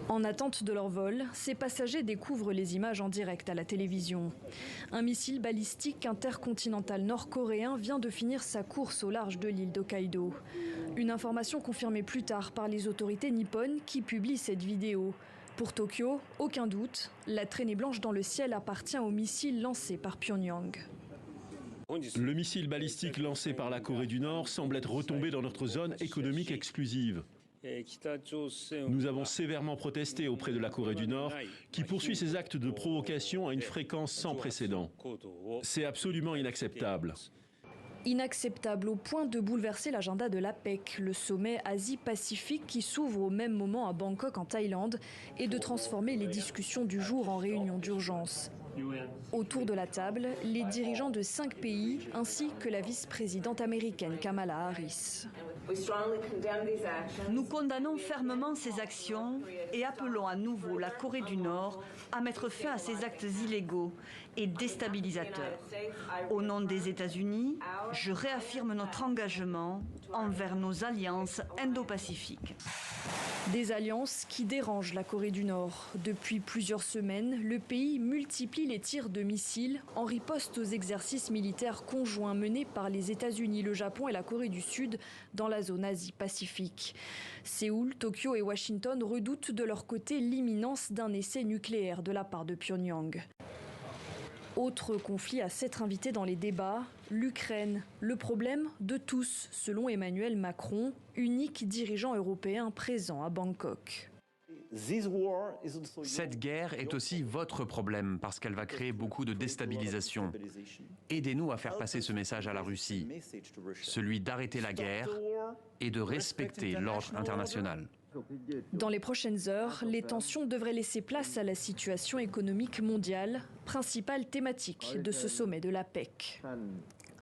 En attente de leur vol, ces passagers découvrent les images en direct à la télévision. Un missile balistique intercontinental nord-coréen vient de finir sa course au large de l'île d'Hokkaido. Une information confirmée plus tard par les autorités nippones qui publient cette vidéo. Pour Tokyo, aucun doute, la traînée blanche dans le ciel appartient au missile lancé par Pyongyang. Le missile balistique lancé par la Corée du Nord semble être retombé dans notre zone économique exclusive. Nous avons sévèrement protesté auprès de la Corée du Nord, qui poursuit ses actes de provocation à une fréquence sans précédent. C'est absolument inacceptable. Inacceptable au point de bouleverser l'agenda de l'APEC, le sommet Asie-Pacifique qui s'ouvre au même moment à Bangkok en Thaïlande, et de transformer les discussions du jour en réunion d'urgence. Autour de la table, les dirigeants de 5 pays ainsi que la vice-présidente américaine Kamala Harris. Nous condamnons fermement ces actions et appelons à nouveau la Corée du Nord à mettre fin à ces actes illégaux et déstabilisateurs. Au nom des États-Unis, je réaffirme notre engagement envers nos alliances indo-pacifiques. Des alliances qui dérangent la Corée du Nord. Depuis plusieurs semaines, le pays multiplie les tirs de missiles en riposte aux exercices militaires conjoints menés par les États-Unis, le Japon et la Corée du Sud dans la zone Asie-Pacifique. Séoul, Tokyo et Washington redoutent de leur côté l'imminence d'un essai nucléaire de la part de Pyongyang. Autre conflit à s'être invité dans les débats, l'Ukraine. Le problème de tous, selon Emmanuel Macron, unique dirigeant européen présent à Bangkok. Cette guerre est aussi votre problème parce qu'elle va créer beaucoup de déstabilisation. Aidez-nous à faire passer ce message à la Russie, celui d'arrêter la guerre et de respecter l'ordre international. Dans les prochaines heures, les tensions devraient laisser place à la situation économique mondiale, principale thématique de ce sommet de l'APEC.